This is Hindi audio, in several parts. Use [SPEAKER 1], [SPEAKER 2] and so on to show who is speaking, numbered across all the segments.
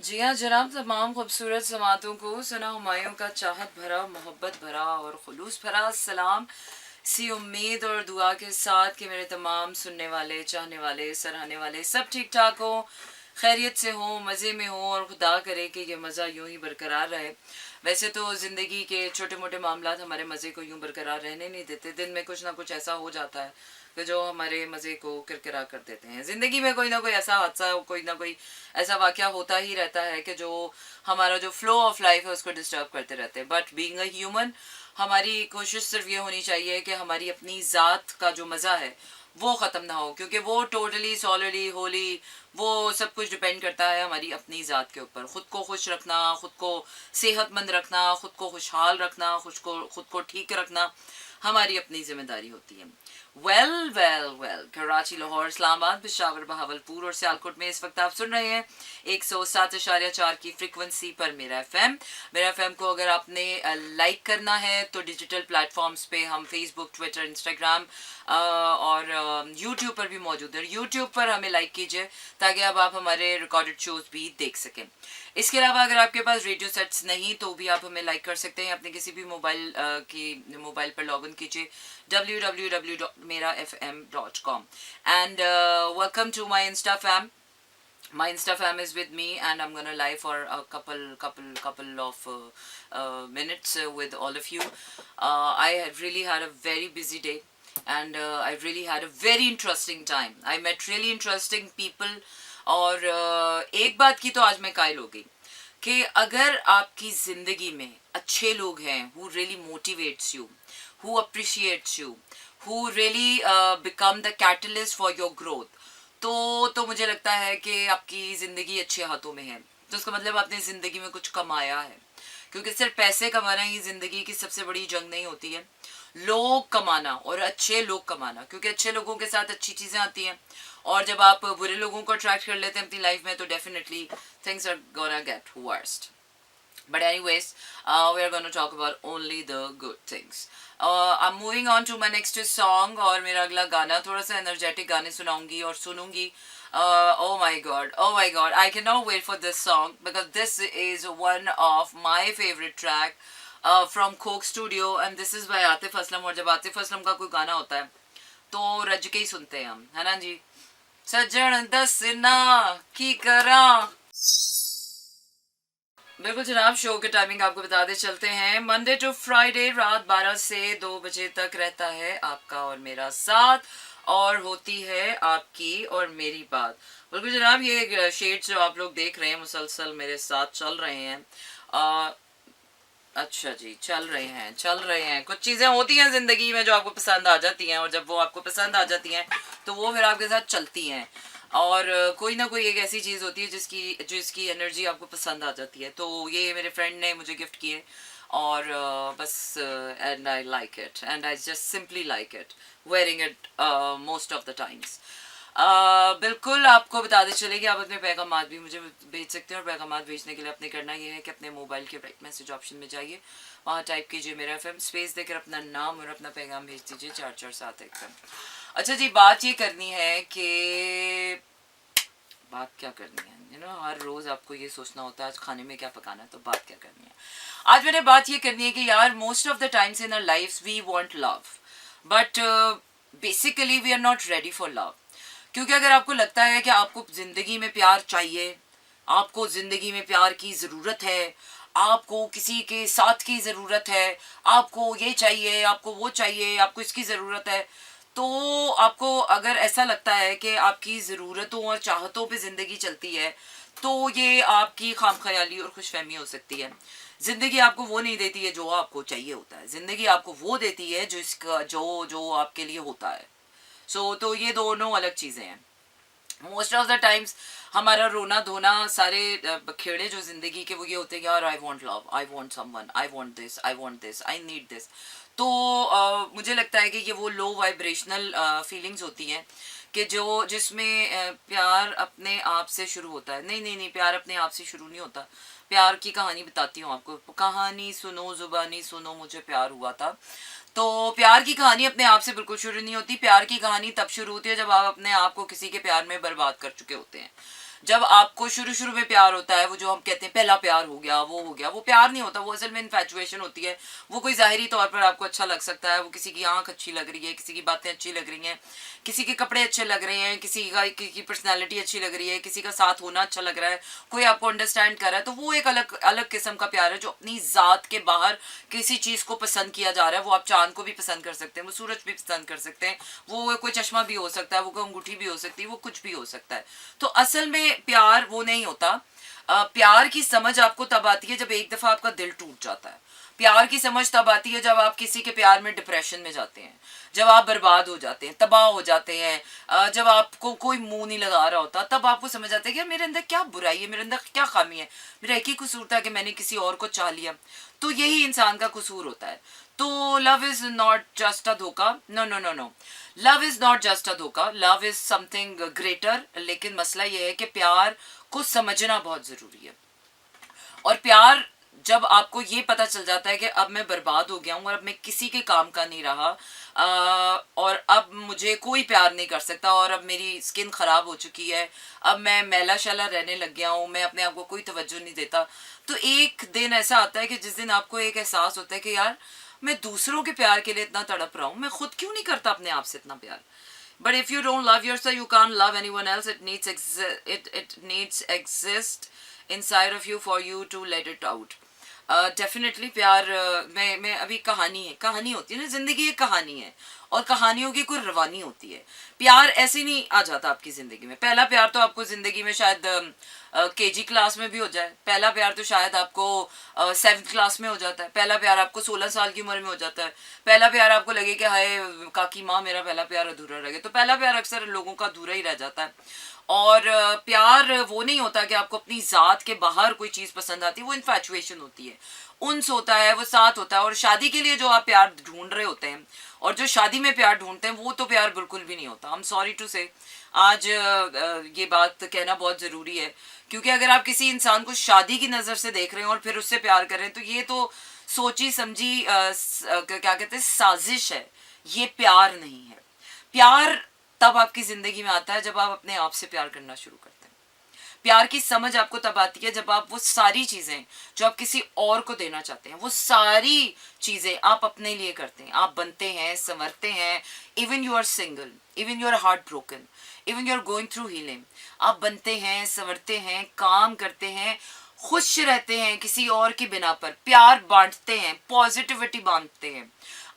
[SPEAKER 1] जी हाँ जनाब, तमाम खूबसूरत समातों को सना हुमायूं का चाहत भरा, मोहब्बत भरा और खुलूस भरा सलाम। इसी उम्मीद और दुआ के साथ कि मेरे तमाम सुनने वाले, चाहने वाले, सराहने वाले सब ठीक ठाक हो, खैरियत से हो, मज़े में हो और खुदा करे कि ये मज़ा यूं ही बरकरार रहे। वैसे तो ज़िंदगी के छोटे मोटे मामला हमारे मज़े को यूं बरकरार रहने नहीं देते। दिन में कुछ ना कुछ ऐसा हो जाता है कि जो हमारे मज़े को किरकिरा कर देते हैं। ज़िंदगी में कोई ना कोई ऐसा हादसा, कोई ना कोई ऐसा वाक़या होता ही रहता है कि जो हमारा जो फ्लो ऑफ लाइफ है उसको डिस्टर्ब करते रहते हैं। बट बीइंग अ ह्यूमन, हमारी कोशिश सिर्फ ये होनी चाहिए कि हमारी अपनी ज़ात का जो मज़ा है वो ख़त्म ना हो, क्योंकि वो टोटली सॉलिडली होली वो सब कुछ डिपेंड करता है हमारी अपनी ज़ात के ऊपर। ख़ुद को खुश रखना, ख़ुद को सेहतमंद रखना, ख़ुद को खुशहाल रखना, ख़ुद को ठीक रखना हमारी अपनी जिम्मेदारी होती है। Well well well, Karachi, Lahore, Islamabad, Peshawar, Bahawalpur और सियालकोट में इस वक्त आप सुन रहे हैं 107.4 की फ्रिक्वेंसी पर मेरा एफएम। मेरा एफएम को अगर आपने लाइक करना है तो डिजिटल प्लेटफॉर्म्स पे हम फेसबुक, ट्विटर, इंस्टाग्राम और यूट्यूब पर भी मौजूद है। यूट्यूब पर हमें लाइक कीजिए ताकि अब आप हमारे रिकॉर्डेड शोज भी देख सकें। इसके अलावा अगर आपके पास रेडियो सेट्स नहीं तो भी आप हमें लाइक कर सकते हैं। अपने किसी भी मोबाइल पर लॉग इन कीजिए www.merafm.com and welcome to my Insta fam. My Insta fam is with me and I'm gonna live for a couple of minutes with all of you. I have really had a very busy day and I really had a very interesting time. I met really interesting people और एक बात की तो आज मैं कायल हो गई कि अगर आपकी ज़िंदगी में अच्छे लोग हैं who really motivates you, who appreciates you, who really become the catalyst for your growth, तो मुझे लगता है कि आपकी ज़िंदगी अच्छे हाथों में है। तो उसका मतलब आपने ज़िंदगी में कुछ कमाया है, क्योंकि सिर्फ पैसे कमाना ही ज़िंदगी की सबसे बड़ी जंग नहीं होती है। लोग कमाना और अच्छे लोग कमाना, क्योंकि अच्छे लोगों के साथ अच्छी चीज़ें आती हैं और जब आप बुरे लोगों को अट्रैक्ट कर लेते हैं अपनी लाइफ में तो definitely things are gonna get worst. But anyways, we are going to talk about only the good things. I'm moving on to my next song और मेरा अगला गाना थोड़ा सा एनर्जेटिक गाने सुनाऊंगी और सुनूंगी. Oh my god, I cannot wait for this song because this is one of my favorite track from Coke Studio and this is by Atif Aslam. और जब आतिफ असलम का कोई गाना होता है तो रज के ही सुनते हैं हम, है ना जी. सज्जन दसना की करा. बिल्कुल जनाब, शो के टाइमिंग आपको बता दे चलते हैं. मंडे टू फ्राइडे रात 12 से 2 बजे तक रहता है आपका और मेरा साथ और होती है आपकी और मेरी बात. बिल्कुल जनाब, ये शेड्स जो आप लोग देख रहे हैं मुसलसल मेरे साथ चल रहे हैं. अच्छा जी, चल रहे हैं. कुछ चीज़ें होती हैं ज़िंदगी में जो आपको पसंद आ जाती हैं और जब वो आपको पसंद आ जाती हैं तो वो फिर आपके साथ चलती हैं. और कोई ना कोई एक ऐसी चीज़ होती है जिसकी एनर्जी आपको पसंद आ जाती है. तो ये मेरे फ्रेंड ने मुझे गिफ्ट किए और बस and I like it and I just simply like it wearing it most of the times. बिल्कुल आपको बताते चले कि आप अपने पैगाम भी मुझे भेज सकते हैं और पैगाम भेजने के लिए अपने करना ये है कि अपने मोबाइल के राइट मैसेज ऑप्शन में जाइए, वहाँ टाइप कीजिए मेरा एफएम, स्पेस देकर अपना नाम और अपना पैगाम भेज दीजिए 4471 एकदम. अच्छा जी, बात ये करनी है कि बात क्या करनी है, हर रोज़ आपको ये सोचना होता है आज खाने में क्या पकाना है, तो बात क्या करनी है. आज मैंने बात ये करनी है कि यार most of the times in our lives we want love but basically we are not ready for love. क्योंकि अगर आपको लगता है कि आपको ज़िंदगी में प्यार चाहिए, आपको ज़िंदगी में प्यार की ज़रूरत है, आपको किसी के साथ की ज़रूरत है, आपको ये चाहिए, आपको वो चाहिए, आपको इसकी ज़रूरत है, तो आपको अगर ऐसा लगता है कि आपकी ज़रूरतों और चाहतों पे ज़िंदगी चलती है तो ये आपकी खामख्याली और खुशफहमी हो सकती है. ज़िंदगी आपको वो नहीं देती है जो आपको चाहिए होता है. ज़िंदगी आपको वो देती है जो आपके लिए होता है. तो ये दोनों अलग चीज़ें हैं. मोस्ट ऑफ द टाइम्स हमारा रोना धोना सारे खेड़े जो ज़िंदगी के वो ये होते हैं यार I want love, I want someone, I want this, I need this. तो मुझे लगता है कि ये वो लो वाइब्रेशनल फीलिंग्स होती हैं कि जिसमें प्यार अपने आप से शुरू होता है. नहीं नहीं नहीं, प्यार अपने आप से शुरू नहीं होता. प्यार की कहानी बताती हूँ आपको. कहानी सुनो जुबानी सुनो मुझे प्यार हुआ था. तो प्यार की कहानी अपने आप से बिल्कुल शुरू नहीं होती. प्यार की कहानी तब शुरू होती है जब आप अपने आप को किसी के प्यार में बर्बाद कर चुके होते हैं. जब आपको शुरू शुरू में प्यार होता है, वो जो हम कहते हैं पहला प्यार हो गया, वो प्यार नहीं होता, वो असल में इन्फैचुएशन होती है। वो कोई ज़ाहिरी तौर पर आपको अच्छा लग सकता है, वो किसी की आंख अच्छी लग रही है, किसी की बातें अच्छी लग रही हैं, किसी के कपड़े अच्छे लग रहे हैं, किसी की पर्सनैलिटी अच्छी लग रही है, किसी का साथ होना अच्छा लग रहा है, कोई आपको अंडरस्टैंड कर रहा है, तो वो एक अलग अलग किस्म का प्यार है जो अपनी ज़ात के बाहर किसी चीज़ को पसंद किया जा रहा है। वो आप चांद को भी पसंद कर सकते हैं, वो सूरज भी पसंद कर सकते हैं, वो कोई चश्मा भी हो सकता है, वो कोई अंगूठी भी हो सकती है, वो कुछ भी हो सकता है। तो असल में प्यार वो नहीं होता। प्यार की समझ आपको तब आती है जब एक दफ़ा आपका दिल टूट जाता है। प्यार की समझ तब आती है जब आप किसी के प्यार में डिप्रेशन में जाते हैं, जब आप बर्बाद हो जाते हैं, तबाह हो जाते हैं, जब आपको कोई मुंह नहीं लगा रहा होता, तब आपको समझ आता है कि यार मेरे अंदर क्या बुराई है, मेरे अंदर क्या खामी है, मेरा एक ही कसूर था कि मैंने किसी और को चाह लिया। तो यही इंसान का कसूर होता है। तो love is not just a धोखा, no no no no, love is not just a धोखा, लव इज समथिंग ग्रेटर। लेकिन मसला यह है कि प्यार को समझना बहुत जरूरी है। और प्यार, जब आपको ये पता चल जाता है कि अब मैं बर्बाद हो गया हूँ और अब मैं किसी के काम का नहीं रहा, और अब मुझे कोई प्यार नहीं कर सकता, और अब मेरी स्किन ख़राब हो चुकी है, अब मैं मैला शैला रहने लग गया हूँ, मैं अपने आप को कोई तवज्जो नहीं देता, तो एक दिन ऐसा आता है कि जिस दिन आपको एक एहसास होता है कि यार मैं दूसरों के प्यार के लिए इतना तड़प रहा हूँ, मैं खुद क्यों नहीं करता अपने आप से इतना प्यार। But if you don't love yourself, you can't love anyone else. It needs exist inside of you for you to let it out. Definitely प्यार, मैं अभी कहानी होती है ना, जिंदगी एक कहानी है और कहानियों की कोई रवानी होती है। प्यार ऐसे नहीं आ जाता आपकी ज़िंदगी में। पहला प्यार तो आपको ज़िंदगी में शायद केजी क्लास में भी हो जाए, पहला प्यार तो शायद आपको 7th क्लास में हो जाता है, पहला प्यार आपको 16 साल की उम्र में हो जाता है, पहला प्यार आपको लगे कि हाय काकी माँ मेरा पहला प्यार अधूरा रह गया। तो पहला प्यार अक्सर लोगों का अधूरा ही रह जाता है। और प्यार वो नहीं होता कि आपको अपनी ज़ात के बाहर कोई चीज़ पसंद आती है, वो इन्फैचुएशन होती है, उन्स होता है, वो साथ होता है। और शादी के लिए जो आप प्यार ढूंढ रहे होते हैं और जो शादी में प्यार ढूंढते हैं, वो तो प्यार बिल्कुल भी नहीं होता। आई एम सॉरी टू से, आज ये बात कहना बहुत ज़रूरी है, क्योंकि अगर आप किसी इंसान को शादी की नज़र से देख रहे हैं और फिर उससे प्यार कर रहे हैं, तो ये तो सोची समझी क्या कहते हैं, साजिश है, ये प्यार नहीं है। प्यार तब आपकी ज़िंदगी में आता है जब आप अपने आप से प्यार करना शुरू करते हैं। प्यार की समझ आपको तब आती है जब आप वो सारी चीज़ें जो आप किसी और को देना चाहते हैं, वो सारी चीज़ें आप अपने लिए करते हैं। आप बनते हैं, संवरते हैं, even you are single, even you are heart broken, even you are going through healing, आप बनते हैं, संवरते हैं, काम करते हैं, खुश रहते हैं किसी और की बिना पर, प्यार बांटते हैं, पॉजिटिविटी बांटते हैं,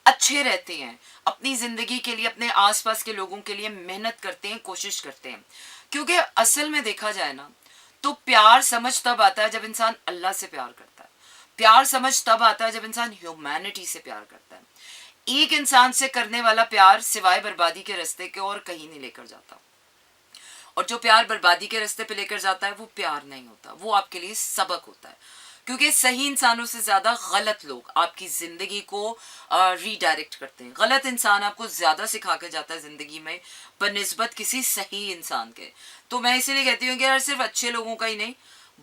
[SPEAKER 1] अच्छे रहते हैं, अपनी ज़िंदगी के लिए, अपने आसपास के लोगों के लिए मेहनत करते हैं, कोशिश करते हैं। क्योंकि असल में देखा जाए ना, तो प्यार समझ तब आता है जब इंसान अल्लाह से प्यार करता है। प्यार समझ तब आता है जब इंसान ह्यूमैनिटी से प्यार करता है। एक इंसान से करने वाला प्यार सिवाय बर्बादी के रास्ते के और कहीं नहीं लेकर जाता, और जो प्यार बर्बादी के रास्ते पे लेकर जाता है वो प्यार नहीं होता, वो आपके लिए सबक होता है। क्योंकि सही इंसानों से ज़्यादा गलत लोग आपकी ज़िंदगी को रीडायरेक्ट करते हैं। गलत इंसान आपको ज़्यादा सिखा के जाता है ज़िंदगी में बनिस्बत किसी सही इंसान के। तो मैं इसीलिए कहती हूँ कि यार सिर्फ अच्छे लोगों का ही नहीं,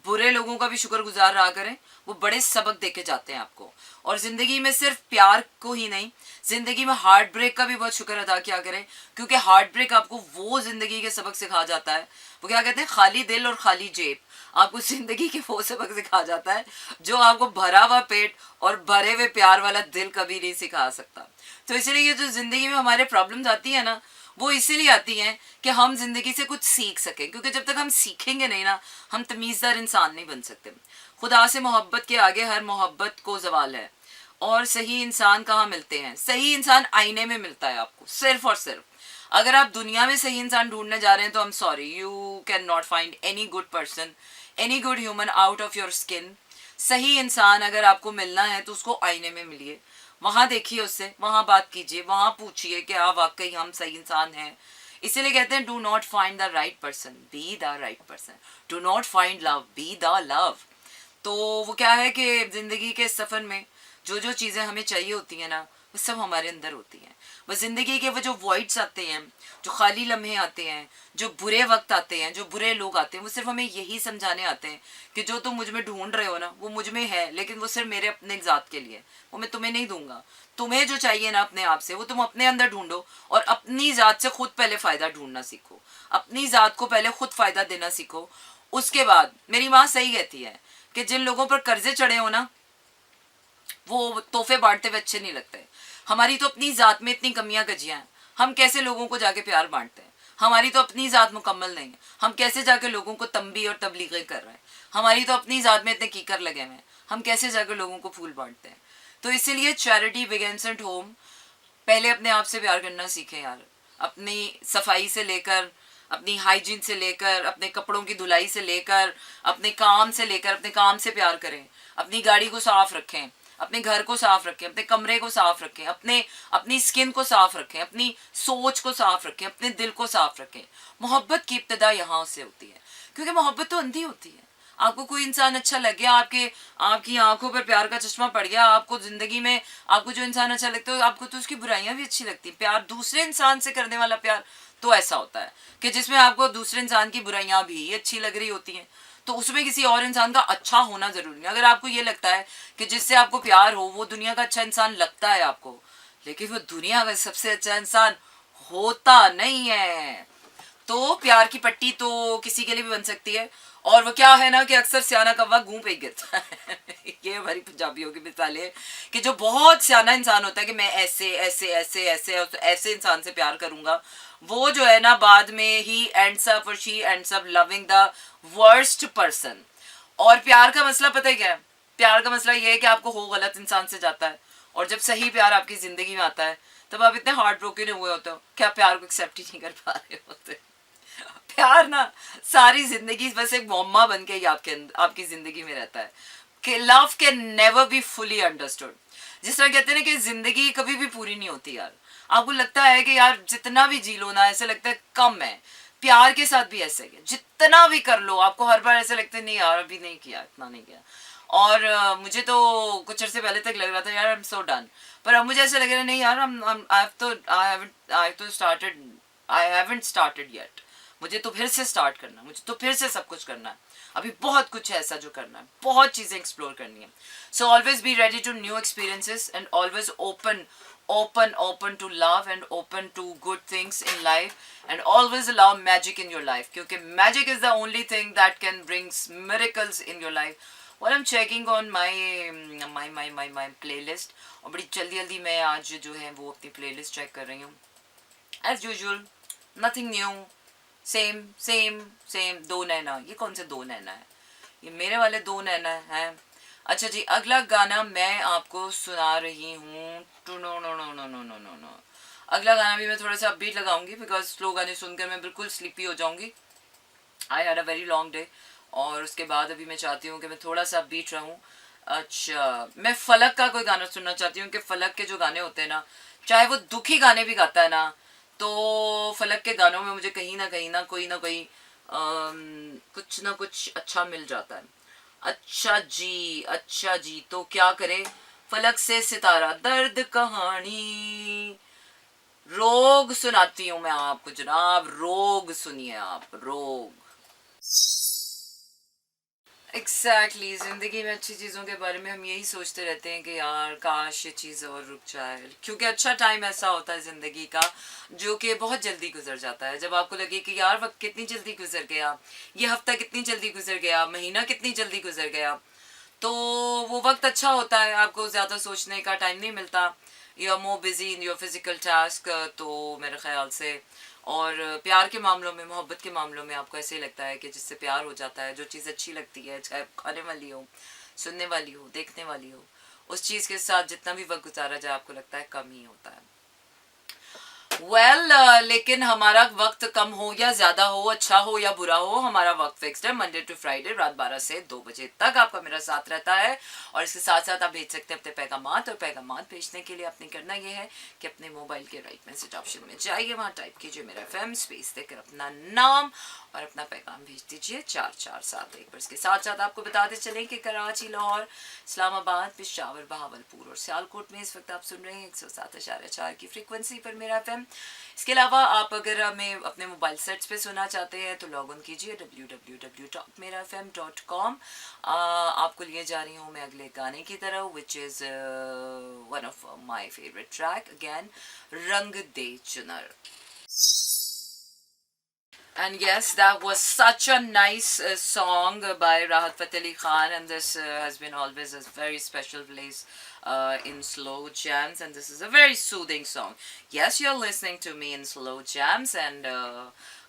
[SPEAKER 1] बुरे लोगों का भी शुक्रगुजार रहा करें, वो बड़े सबक दे के जाते हैं आपको। और ज़िंदगी में सिर्फ प्यार को ही नहीं, ज़िंदगी में हार्ट ब्रेक का भी बहुत शुक्र अदा किया करें, क्योंकि हार्ट ब्रेक आपको वो ज़िंदगी के सबक सिखा जाता है। वो क्या कहते हैं, खाली दिल और खाली जेब, आपको ज़िंदगी के वो सबक सिखा जाता है जो आपको भरा हुआ पेट और भरे हुए प्यार वाला दिल कभी नहीं सिखा सकता। तो इसलिए ये जो ज़िंदगी में हमारे प्रॉब्लम्स आती है ना, वो इसीलिए आती हैं कि हम ज़िंदगी से कुछ सीख सकें। क्योंकि जब तक हम सीखेंगे नहीं ना, हम तमीज़दार इंसान नहीं बन सकते। खुदा से मोहब्बत के आगे हर मोहब्बत को ज़वाल है। और सही इंसान कहाँ मिलते हैं? सही इंसान आईने में मिलता है आपको, सिर्फ और सिर्फ। अगर आप दुनिया में सही इंसान ढूंढने जा रहे हैं तो I am sorry, you can not find any good person, any good human out of your skin. सही इंसान अगर आपको मिलना है तो उसको आईने में मिलिए, वहाँ देखिए उससे, वहाँ बात कीजिए, वहाँ पूछिए कि हाँ वाकई हम सही इंसान हैं। इसीलिए कहते हैं do not find the right person, be the right person. Do not find love, be the love. तो वो क्या है कि ज़िंदगी के सफ़र में जो जो चीज़ें हमें चाहिए होती हैं ना, वो सब हमारे अंदर होती हैं। वो ज़िंदगी के वो जो वॉइड्स आते हैं, जो खाली लम्हे आते हैं, जो बुरे वक्त आते हैं, जो बुरे लोग आते हैं, वो सिर्फ हमें यही समझाने आते हैं कि जो तुम मुझ में ढूंढ रहे हो ना वो मुझ में है, लेकिन वो सिर्फ मेरे अपने ज़ात के लिए, वो मैं तुम्हें नहीं दूंगा। तुम्हें जो चाहिए ना अपने आप से वो तुम अपने अंदर ढूंढो और अपनी ज़ात से खुद पहले फ़ायदा ढूंढना सीखो, अपनी ज़ात को पहले खुद फ़ायदा देना सीखो। उसके बाद मेरी माँ सही कहती है कि जिन लोगों पर कर्जे चढ़े हो ना वो तोहफे बांटते हुए अच्छे नहीं लगते। हमारी तो अपनी ज़ात में इतनी कमियां कजियां हैं, हम कैसे लोगों को जाके प्यार बांटते हैं। हमारी तो अपनी ज़ात मुकम्मल नहीं है, हम कैसे जाके लोगों को तंबी और तबलीगें कर रहे हैं। हमारी तो अपनी ज़ात में इतने कीकर लगे हुए हैं, हम कैसे जाकर लोगों को फूल बांटते हैं। तो इसीलिए चैरिटी बिगिंस एट होम। पहले अपने आप से प्यार करना सीखें यार, अपनी सफाई से लेकर, अपनी हाइजीन से लेकर, अपने कपड़ों की धुलाई से लेकर, अपने काम से लेकर, अपने काम से प्यार करें। अपनी गाड़ी को साफ रखें, अपने घर को साफ रखें, अपने कमरे को साफ रखें, अपनी स्किन को साफ रखें, अपनी सोच को साफ रखें, अपने दिल को साफ रखें। मोहब्बत की इब्तिदा यहाँ से होती है, क्योंकि मोहब्बत तो अंधी होती है। आपको कोई इंसान अच्छा लग गया, आपकी आंखों पर प्यार का चश्मा पड़ गया, आपको जिंदगी में आपको जो इंसान अच्छा लगता है आपको तो उसकी बुराइयां भी अच्छी लगती हैं। प्यार दूसरे इंसान से करने वाला प्यार तो ऐसा होता है कि जिसमें आपको दूसरे इंसान की बुराइयां भी अच्छी लग रही होती हैं, तो उसमें किसी और इंसान का अच्छा होना जरूरी नहीं। अगर आपको ये लगता है कि जिससे आपको प्यार हो वो दुनिया का अच्छा इंसान लगता है आपको, लेकिन वो दुनिया का सबसे अच्छा इंसान होता नहीं है, तो प्यार की पट्टी तो किसी के लिए भी बन सकती है। और वो क्या है ना कि अक्सर सियाना कौवा घूम पे गिरता है ये हमारी पंजाबियों की मिसाल है कि जो बहुत सियाना इंसान होता है कि मैं ऐसे ऐसे ऐसे ऐसे ऐसे इंसान से प्यार करूंगा, वो जो है ना बाद में ही एंड्स अप और she ends up loving the worst person. और प्यार का मसला पता है क्या है? प्यार का मसला ये है कि आपको हो गलत इंसान से जाता है, और जब सही प्यार आपकी जिंदगी में आता है तब आप इतने हार्ट ब्रोकन हुए होते हो कि आप प्यार को एक्सेप्ट ही नहीं कर पा रहे होते। प्यार ना सारी जिंदगी बस एक मम्मा बन के ही आपकी जिंदगी में रहता है कि love can never be fully understood. जिस तरह कहते हैं ना कि जिंदगी कभी भी पूरी नहीं होती यार, आपको लगता है कि यार जितना भी जी लो ना ऐसे लगता है कम है। प्यार के साथ भी ऐसे है, जितना भी कर लो आपको हर बार ऐसे लगता है नहीं यार अभी नहीं किया, इतना नहीं किया। और मुझे तो कुछ अर्से पहले तक लग रहा था यार आई एम सो डन, पर अब मुझे ऐसा लग रहा है नहीं यार आई हैवंट स्टार्टेड येट। मुझे तो फिर से स्टार्ट करना है, मुझे तो फिर से सब कुछ करना है। अभी बहुत कुछ है ऐसा जो करना है, बहुत चीज़ें एक्सप्लोर करनी है। So always be ready to new experiences and always open to love and open to good things in life, and always allow magic in your life, क्योंकि magic is the only thing that can brings miracles in your life. While I'm checking on my playlist, और बड़ी जल्दी मैं आज जो है वो अपनी playlist check कर रही हूँ as usual, nothing new, same same same. दो नैना, ये कौन से दो नैना है? ये मेरे वाले दो नैना हैं। अच्छा जी, अगला गाना मैं आपको सुना रही हूँ। No no no no no no no no. अगला गाना भी मैं थोड़ा सा अपबीट लगाऊंगी बिकॉज स्लो गाने सुनकर मैं बिल्कुल स्लीपी हो जाऊंगी। I had a very long day, और उसके बाद अभी मैं चाहती हूँ कि मैं थोड़ा सा अपबीट रहूँ। अच्छा, मैं फलक का कोई गाना सुनना चाहती हूँ कि फलक के जो गाने होते हैं ना, चाहे वो दुखी गाने भी गाता है ना, तो फलक के गानों में मुझे कहीं ना कोई कुछ ना कुछ अच्छा मिल जाता है। अच्छा जी, तो क्या करें? फलक से सितारा, दर्द कहानी, रोग सुनाती हूँ मैं आपको जनाब, रोग सुनिए आप, रोग। एग्जैक्टली जिंदगी में अच्छी चीज़ों के बारे में हम यही सोचते रहते हैं कि यार काश ये चीज़ और रुक जाए, क्योंकि अच्छा टाइम ऐसा होता है ज़िंदगी का जो कि बहुत जल्दी गुजर जाता है। जब आपको लगे कि यार वक्त कितनी जल्दी गुजर गया, ये हफ्ता कितनी जल्दी गुजर गया, महीना कितनी जल्दी गुजर गया, तो वो वक्त अच्छा होता है, आपको ज़्यादा सोचने का टाइम नहीं मिलता। You are more busy in your physical task. तो मेरे ख्याल से, और प्यार के मामलों में, मोहब्बत के मामलों में आपको ऐसे ही लगता है कि जिससे प्यार हो जाता है, जो चीज़ अच्छी लगती है, चाहे खाने वाली हो, सुनने वाली हो, देखने वाली हो, उस चीज़ के साथ जितना भी वक्त गुजारा जाए आपको लगता है कम ही होता है। लेकिन हमारा वक्त कम हो या ज्यादा हो, अच्छा हो या बुरा हो, हमारा वक्त फिक्स्ड है, मंडे टू फ्राइडे रात 12 से 2 बजे तक आपका मेरा साथ रहता है। और इसके साथ साथ आप भेज सकते हैं अपने पैगामात, और पैगामात भेजने के लिए आपने करना ये है कि अपने मोबाइल के राइट मैसेज ऑप्शन में जाइए, वहां टाइप कीजिए मेरा FM, स्पेस देकर अपना नाम और अपना पैगाम भेज दीजिए 4471 पर। इसके साथ साथ आपको बताते चलें कि कराची, लाहौर, इस्लामाबाद, पेशावर, बहावलपुर और सियालकोट में इस वक्त आप सुन रहे हैं 107.4 की फ्रीक्वेंसी पर मेरा FM। इसके अलावा आप अगर हमें अपने मोबाइल सेट्स पे सुनना चाहते हैं तो लॉग इन कीजिए www.merafm.com। आपको लिए जा रही हूँ मैं अगले गाने की तरफ, which is one of my favourite track again, रंग दे चुनर। And yes, that was such a nice song by Rahat Fateh Ali Khan, and this has been always a very special place in slow jams, and this is a very soothing song. Yes, you're listening to me in slow jams, and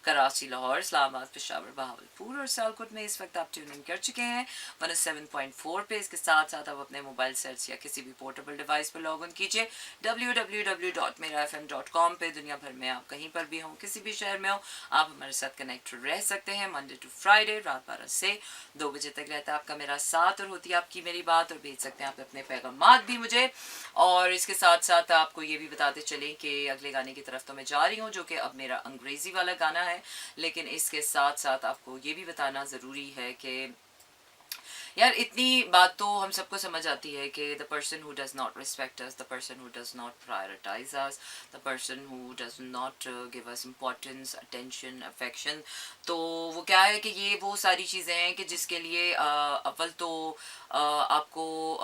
[SPEAKER 1] Karachi, Lahore, Islamabad, Peshawar, Bahawalpur और सियालकोट में इस वक्त आप ट्यून इन कर चुके हैं 107.4 पे। इसके साथ साथ आप अपने मोबाइल सेट्स या किसी भी पोर्टेबल डिवाइस पर लॉग इन कीजिए www.merafm.com पे। दुनिया भर में आप कहीं पर भी हों, किसी भी शहर में हो, आप हमारे साथ कनेक्ट रह सकते हैं। मंडे टू फ्राइडे रात 12 से 2 बजे तक रहता है आपका मेरा साथ और होती है आपकी मेरी बात, और भेज सकते हैं आप अपने पैगामात भी मुझे। और इसके साथ साथ आपको ये भी बताते चलें कि अगले गाने की तरफ तो मैं जा रही हूँ, जो कि अब मेरा अंग्रेजी वाला गाना है, लेकिन इसके साथ साथ आपको ये भी बताना ज़रूरी है कि यार इतनी बात तो हम सबको समझ आती है कि the person who does not respect us, the person who does not prioritise us, the person who does not give us importance, attention, affection, तो वो क्या है कि ये वो सारी चीज़ें हैं कि जिसके लिए अव्वल तो आपको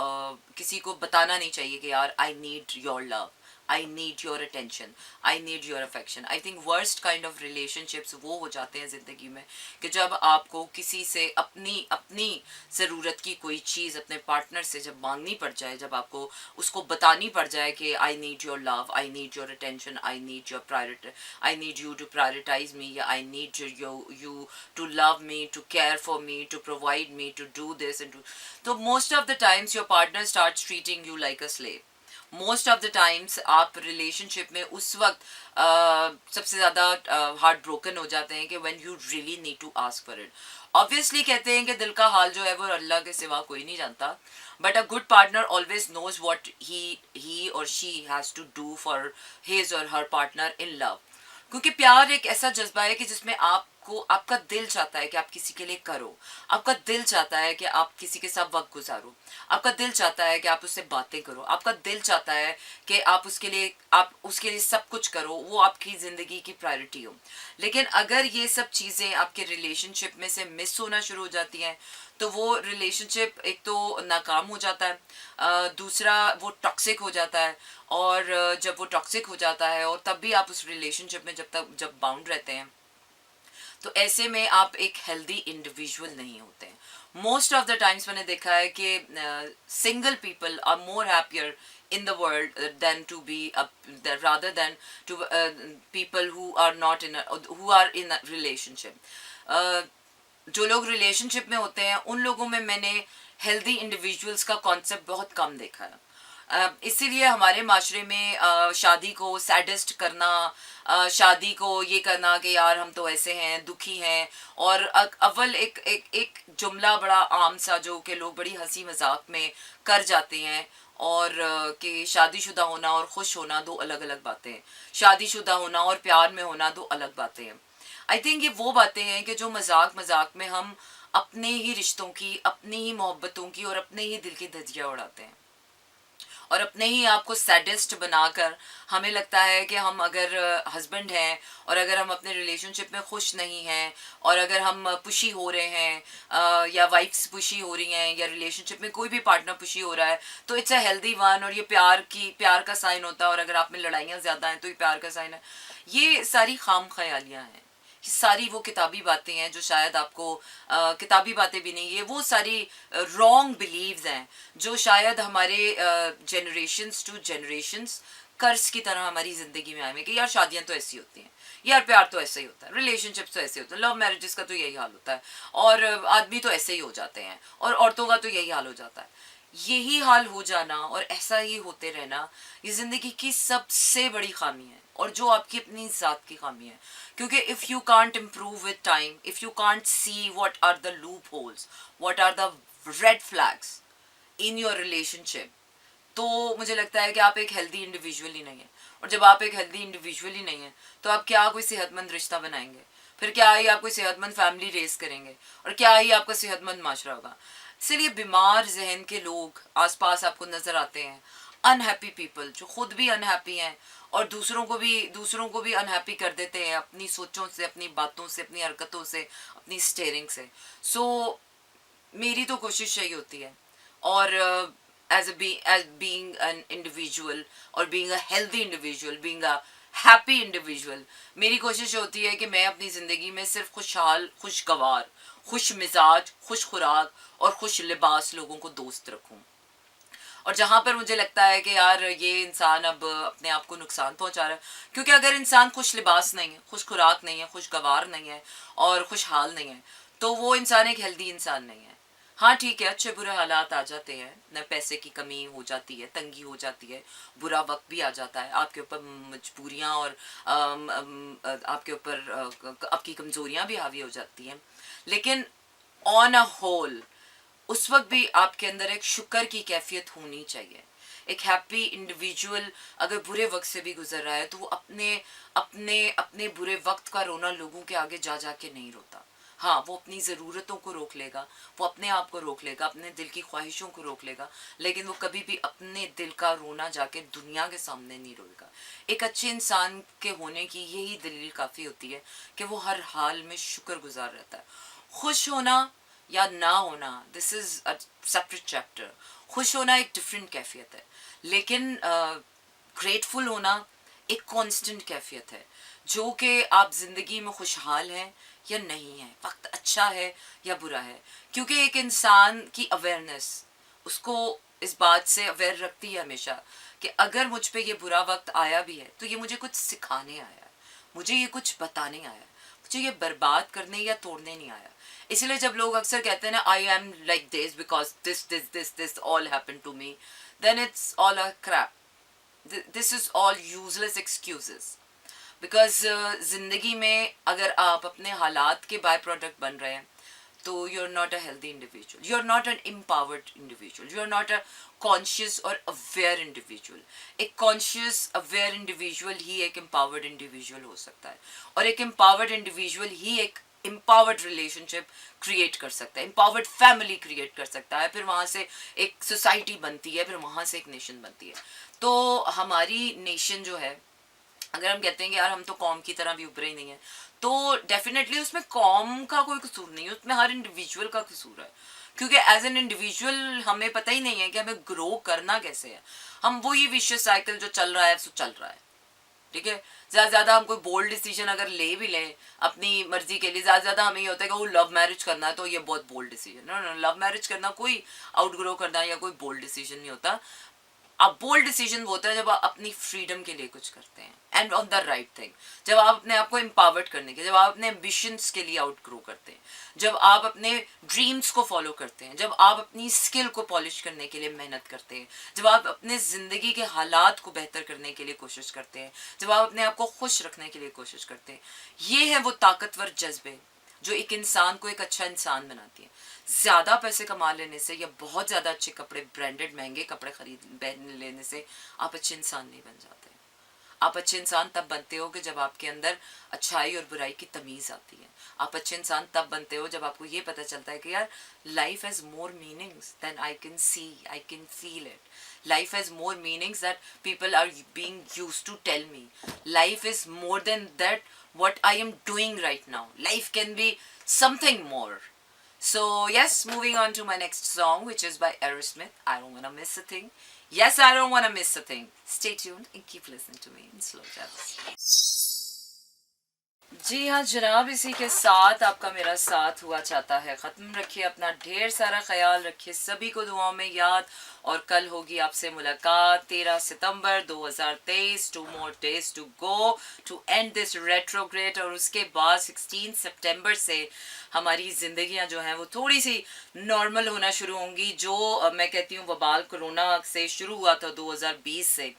[SPEAKER 1] किसी को बताना नहीं चाहिए कि यार आई need your love, I need your attention, I need your affection. I think worst kind of relationships वो हो जाते हैं ज़िंदगी में कि जब आपको किसी से अपनी अपनी ज़रूरत की कोई चीज़ अपने पार्टनर से जब मांगनी पड़ जाए, जब आपको उसको बतानी पड़ जाए कि I need your love, I need your attention, I need your priority, I need you to prioritise me, या I need you to love me, to care for me, to provide me, to do this and to, तो most of the times your partner starts treating you like a slave. Most of the times आप रिलेशनशिप में उस वक्त सबसे ज़्यादा हार्ट ब्रोकन हो जाते हैं कि when you really need to ask for it. Obviously कहते हैं कि दिल का हाल जो है वो अल्लाह के सिवा कोई नहीं जानता, but a good partner always knows what he or she has to do for his or her partner in love. क्योंकि प्यार एक ऐसा जज्बा है कि जिसमें आपको आपका दिल चाहता है कि आप किसी के लिए करो, आपका दिल चाहता है कि आप किसी के साथ वक्त गुजारो, आपका दिल चाहता है कि आप उससे बातें करो, आपका दिल चाहता है कि आप उसके लिए सब कुछ करो, वो आपकी ज़िंदगी की प्रायोरिटी हो। लेकिन अगर ये सब चीज़ें आपके रिलेशनशिप में से मिस होना शुरू हो जाती हैं तो वो रिलेशनशिप एक तो नाकाम हो जाता है, दूसरा वो टॉक्सिक हो जाता है, और जब वो टॉक्सिक हो जाता है और तब भी आप उस रिलेशनशिप में जब बाउंड रहते हैं तो ऐसे में आप एक हेल्दी इंडिविजुअल नहीं होते हैं। मोस्ट ऑफ द टाइम्स मैंने देखा है कि single people are more happier in the world than to be rather than to people who are not in who are in a relationship। जो लोग रिलेशनशिप में होते हैं उन लोगों में मैंने हेल्दी इंडिविजुअल्स का कॉन्सेप्ट बहुत कम देखा है। इसीलिए हमारे माशरे में शादी को सैडिस्ट करना, शादी को ये करना कि यार हम तो ऐसे हैं, दुखी हैं, और अव्वल एक जुमला बड़ा आम सा जो कि लोग बड़ी हंसी मजाक में कर जाते हैं, और कि शादीशुदा होना और खुश होना दो अलग अलग बातें हैं, शादीशुदा होना और प्यार में होना दो अलग बातें हैं। आई थिंक ये वो बातें हैं कि जो मजाक मजाक में हम अपने ही रिश्तों की, अपनी ही मोहब्बतों की और अपने ही दिल की धज्जियाँ उड़ाते हैं, और अपने ही आप को सैडिस्ट बनाकर हमें लगता है कि हम अगर हस्बैंड हैं और अगर हम अपने रिलेशनशिप में खुश नहीं हैं और अगर हम पुशी हो रहे हैं या वाइफ्स पुशी हो रही हैं या रिलेशनशिप में कोई भी पार्टनर पुशी हो रहा है तो इट्स अ हेल्दी वन, और ये प्यार का साइन होता है, और अगर आप में लड़ाइयाँ ज़्यादा हैं तो ये प्यार का साइन है। ये सारी खाम ख्यालियाँ हैं, सारी वो किताबी बातें हैं जो शायद आपको किताबी बातें भी नहीं, ये वो सारी रॉन्ग बिलीव्स हैं जो शायद हमारे जनरेशन्स टू जनरेशन्स कर्ज की तरह हमारी ज़िंदगी में आए हैं कि यार शादियाँ तो ऐसी होती हैं, यार प्यार तो ऐसे ही होता है, रिलेशनशिप्स तो ऐसे होते हैं, लव मैरिजेस का तो यही हाल होता है, और आदमी तो ऐसे ही हो जाते हैं, और औरतों का तो यही हाल हो जाता है। यही हाल हो जाना और ऐसा ही होते रहना, ये ज़िंदगी की सबसे बड़ी खामी है और जो आपकी अपनी ज़ात की खामी है. क्योंकि if you can't improve with time, if you can't see what are the loop holes, what are the red flags in your relationship, तो मुझे लगता है कि आप एक हेल्दी इंडिविजुअल ही नहीं है. और जब आप एक हेल्दी इंडिविजुअल ही नहीं है तो आप क्या कोई सेहतमंद रिश्ता बनाएंगे, फिर क्या ही आप कोई सेहतमंद फैमिली रेस करेंगे, और क्या ही आपका सेहतमंद माशरा होगा. इसलिए बीमार जहन के लोग आसपास आपको नज़र आते हैं, अनहैप्पी पीपल जो खुद भी अनहैप्पी हैं और दूसरों को भी अनहैप्पी कर देते हैं अपनी सोचों से, अपनी बातों से, अपनी हरकतों से, अपनी स्टेयरिंग से. सो मेरी तो कोशिश यही होती है, और as being an individual और being a healthy individual, being a happy individual, मेरी कोशिश होती है कि मैं अपनी ज़िंदगी में सिर्फ खुशहाल, खुशगवार, खुश मिजाज, खुश खुराक और खुश लिबास लोगों को दोस्त रखूं. और जहाँ पर मुझे लगता है कि यार ये इंसान अब अपने आप को नुकसान पहुँचा रहा है, क्योंकि अगर इंसान खुश लिबास नहीं है, खुश खुराक नहीं है, खुशगवार नहीं है और खुशहाल नहीं है, तो वो इंसान एक हेल्दी इंसान नहीं है. हाँ ठीक है, अच्छे बुरे हालात आ जाते हैं न, पैसे की कमी हो जाती है, तंगी हो जाती है, बुरा वक्त भी आ जाता है, आपके ऊपर मजबूरियाँ और आपके ऊपर आपकी कमज़ोरियाँ भी हावी हो जाती हैं. लेकिन ऑन अ होल उस वक्त भी आपके अंदर एक शुक्र की कैफियत होनी चाहिए. एक हैप्पी इंडिविजुअल अगर बुरे वक्त से भी गुजर रहा है तो वो अपने अपने अपने बुरे वक्त का रोना लोगों के आगे जा जा के नहीं रोता. हाँ, वो अपनी ज़रूरतों को रोक लेगा, वो अपने आप को रोक लेगा, अपने दिल की ख्वाहिशों को रोक लेगा, लेकिन वो कभी भी अपने दिल का रोना जाके दुनिया के सामने नहीं रोएगा. एक अच्छे इंसान के होने की यही दलील काफ़ी होती है कि वो हर हाल में शुक्रगुजार रहता है. खुश होना या ना होना, this is a separate chapter. खुश होना एक डिफरेंट कैफियत है, लेकिन ग्रेटफुल होना एक कांस्टेंट कैफियत है, जो कि आप ज़िंदगी में खुशहाल हैं या नहीं हैं, वक्त अच्छा है या बुरा है. क्योंकि एक इंसान की अवेयरनेस उसको इस बात से अवेयर रखती है हमेशा कि अगर मुझ पे ये बुरा वक्त आया भी है तो ये मुझे कुछ सिखाने आया है, मुझे ये कुछ बताने आया है, मुझे ये बर्बाद करने या तोड़ने नहीं आया. इसलिए जब लोग अक्सर कहते हैं ना, I am like this because this this this this all happen to me, then it's all a crap. This is all useless excuses. Because ज़िंदगी में अगर आप अपने हालात के बाय प्रोडक्ट बन रहे हैं तो you are not a healthy individual, you are not an empowered individual, you are not a conscious और अवेयर इंडिविजुअल. एक कॉन्शियस अवेयर इंडिविजुअल ही एक एम्पावर्ड इंडिविजुअल हो सकता है, और एक एम्पावर्ड इंडिविजुअल ही एक एम्पावर्ड रिलेशनशिप क्रिएट कर सकता है, एम्पावर्ड फैमिली क्रिएट कर सकता है, फिर वहाँ से एक सोसाइटी बनती है, फिर वहाँ से एक नेशन बनती है. तो हमारी नेशन जो है, अगर हम कहते हैं कि यार हम तो कौम की तरह भी उभरे ही नहीं है, तो डेफिनेटली उसमें कौम का कोई कसूर नहीं है, उसमें हर इंडिविजुअल का कसूर है. क्योंकि एज एन इंडिविजुअल हमें पता ही नहीं है कि हमें ग्रो करना कैसे है. हम वही विशियस साइकिल जो चल रहा है सो चल रहा है. ठीक है, ज़्यादा ज़्यादा हम कोई बोल्ड डिसीजन अगर ले भी लें अपनी मर्जी के लिए, ज़्यादा ज़्यादा हमें ये होता है कि वो लव मैरिज करना है तो ये बहुत bold decision. No no, love marriage करना कोई आउटग्रो करना या कोई बोल्ड डिसीजन नहीं होता. अब बोल्ड डिसीजन वो होता है जब आप अपनी फ्रीडम के लिए कुछ करते हैं and on the right thing, जब आप अपने आप को एम्पावर्ड करने के, जब आप अपने एम्बिशंस के लिए आउट ग्रो करते हैं, जब आप अपने ड्रीम्स को फॉलो करते हैं, जब आप अपनी स्किल को पॉलिश करने के लिए मेहनत करते हैं, जब आप अपने ज़िंदगी के हालात को बेहतर करने के लिए कोशिश करते हैं, जब आप अपने आप को खुश रखने के लिए कोशिश करते हैं. ये है वो ताकतवर जज्बे जो एक इंसान को एक अच्छा इंसान बनाती है. ज़्यादा पैसे कमा लेने से या बहुत ज़्यादा अच्छे कपड़े, ब्रांडेड महंगे कपड़े खरीद पहन लेने से आप अच्छे इंसान नहीं बन जाते. आप अच्छे इंसान तब बनते हो कि जब आपके अंदर अच्छाई और बुराई की तमीज़ आती है. आप अच्छे इंसान तब बनते हो जब आपको ये पता चलता है कि यार life has more meanings than I can see, I can feel it. Life has more meanings that people are being used to tell me. Life is more than that what I am doing right now. Life can be something more. So yes, moving on to my next song, which is by Aerosmith. I don't wanna miss a thing. Yes, I don't wanna miss a thing. Stay tuned and keep listening to me in slow jazz. जी हाँ जनाब, इसी के साथ आपका मेरा साथ हुआ चाहता है ख़त्म। रखिए अपना ढेर सारा ख्याल, रखिए सभी को दुआओं में याद। और कल होगी आपसे मुलाकात 13 सितंबर 2023। 2 more days to go to end this retrograde। और उसके बाद 16 सितंबर से हमारी ज़िंदगियां जो हैं वो थोड़ी सी नॉर्मल होना शुरू होंगी। जो मैं कहती हूँ वबाल कोरोना से शुरू हुआ था 2020 से,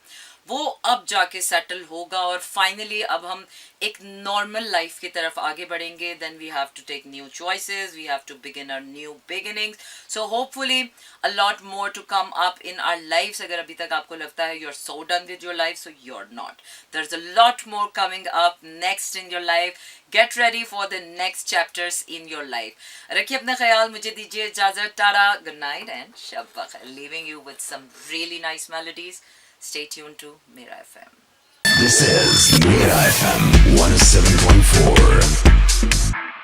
[SPEAKER 1] वो अब जाके सेटल होगा और फाइनली अब हम एक नॉर्मल लाइफ की तरफ आगे बढ़ेंगे। Then we have to take new choices, we have to begin our new beginnings. So hopefully a lot more to come up in our lives. अगर अभी तक आपको लगता है you are so done with your life, so you are not. There is a lot more coming up next in your life. Get ready for the next chapters in your life. रखिए अपना ख्याल, मुझे दीजिए इजाजत। टाटा, गुड नाइट एंड शब बखैर। Leaving you with some really nice melodies. Stay tuned to Mera FM.
[SPEAKER 2] This is Mera FM 107.4.